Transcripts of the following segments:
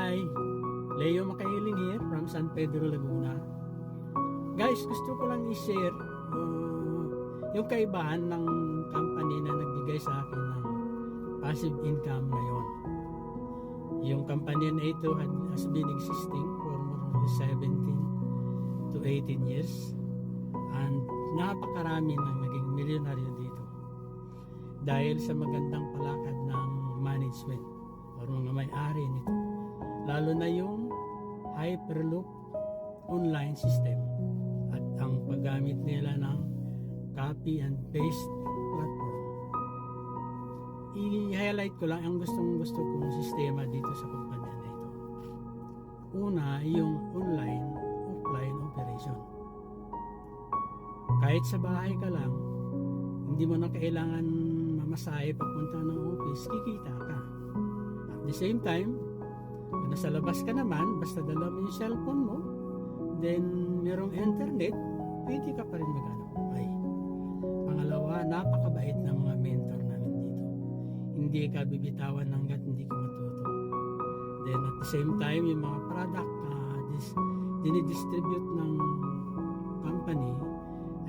Hi! Leo Makailing here from San Pedro, Laguna. Guys, gusto ko lang i-share yung kaibahan ng company na nagbigay sa akin ng passive income ngayon. Yung company na ito has been existing for more than 17 to 18 years and napakarami nang naging milyonaryo dito dahil sa magandang palakad ng management o mga may-ari nito, lalo na yung Hyperloop online system at ang paggamit nila ng copy and paste platform. I-highlight ko lang ang gusto kong sistema dito sa kumpanya na ito. Una, yung online offline operation. Kahit sa bahay ka lang, hindi mo na kailangan mamasahe papunta ng office, kikita ka. At the same time, kung nasa labas ka naman, basta dala mo yung cellphone mo, then merong internet, pwede ka pa rin maghanap buhay. Pangalawa, napakabait ng mga mentor namin dito. Hindi ka bibitawan hanggat hindi ka matuto. Then at the same time, yung mga product dinidistribute ng company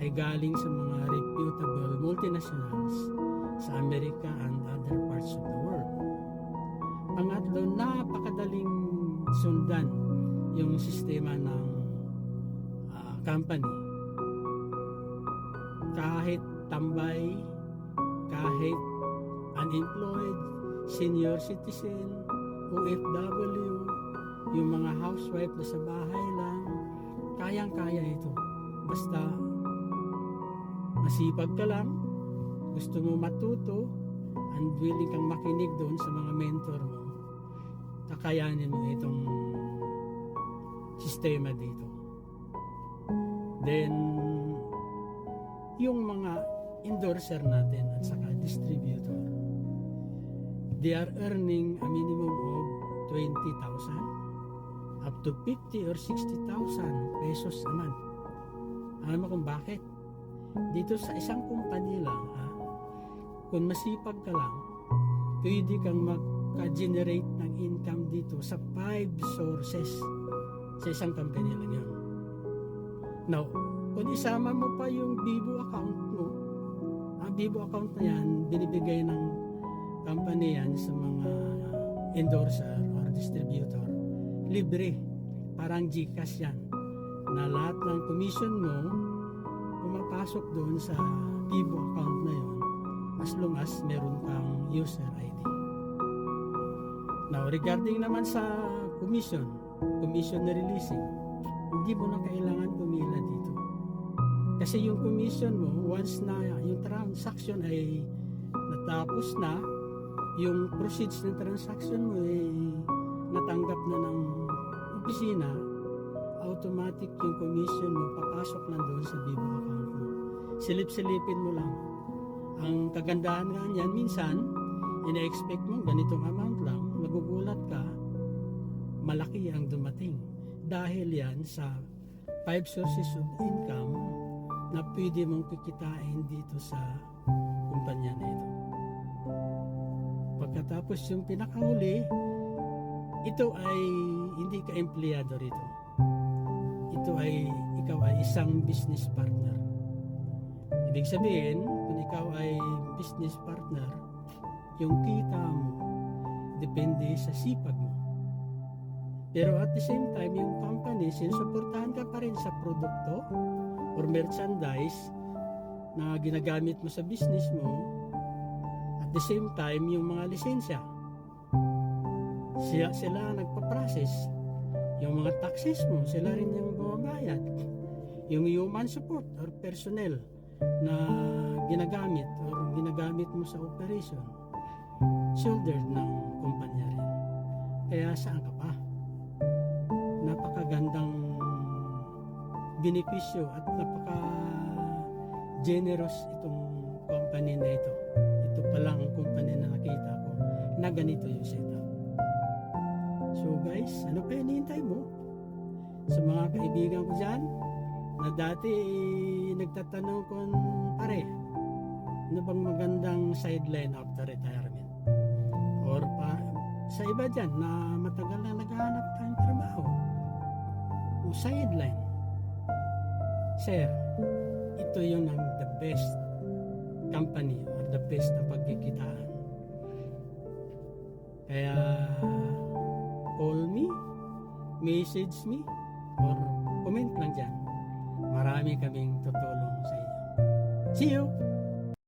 ay galing sa mga reputable multinationals sa Amerika and other parts of the world. Pangatlo, napakadaling sundan yung sistema ng company. Kahit tambay, kahit unemployed, senior citizen, OFW, yung mga housewife na sa bahay lang, kayang-kaya ito. Basta masipag ka lang, gusto mo matuto, and willing kang makinig doon sa mga mentor mo, kakayanin mo itong sistema dito. Then, yung mga endorser natin at saka distributor, they are earning a minimum of 20,000 up to 50 or 60,000 pesos a month. Alam mo kung bakit? Dito sa isang kumpanya lang, kung masipag ka lang, pwede kang mag-generate ng income dito sa 5 sources sa isang company lang yun. Now, kung isama mo pa yung Vivo account mo, ang Vivo account na yan, binibigay ng company yan sa mga endorser or distributor, libre, parang GCash yan, na lahat ng commission mo pumapasok doon sa Vivo account na yun as long as meron kang user ID. Now, regarding naman sa commission na releasing, hindi mo na kailangan pumila dito. Kasi yung commission mo, once na yung transaction ay natapos na, yung proceeds ng transaction mo ay natanggap na ng opisina, automatic yung commission mo papasok lang doon sa Vivo account mo. Silip-silipin mo lang. Ang kagandahan nga niyan, minsan ina-expect mo ganitong amount lang, nagugulat ka, malaki ang dumating dahil yan sa 5 sources of income na pwede mong kikitain dito sa kumpanya na ito. Pagkatapos yung pinakahuli, ito ay hindi ka empleyado rito. Ito ay ikaw ay isang business partner. Ibig sabihin, kung ikaw ay business partner, yung kita mo depende sa sipag mo. Pero at the same time, yung company, sinusuportahan ka pa rin sa produkto or merchandise na ginagamit mo sa business mo. At the same time, yung mga lisensya, sila nagpa-process. Yung mga taxes mo, sila rin yung bumabayad. Yung human support or personnel na ginagamit mo sa operation, shoulder ng kumpanya rin. Kaya saan ka pa? Napakagandang benepisyo at napaka-generous itong company na ito. Ito pa lang ang company na nakita ko na ganito yung setup. So guys, ano pa hinihintay mo? Sa mga kaibigan ko dyan, na dati nagtatanong kung pare, ano bang magandang sideline after retirement? Or sa iba dyan na matagal na naghahanap tayong trabaho o sideline, sir, ito yung ang the best company or the best na pagkikitaan. Kaya call me, message me, or comment lang dyan. Marami kaming tutulong sa inyo. See you!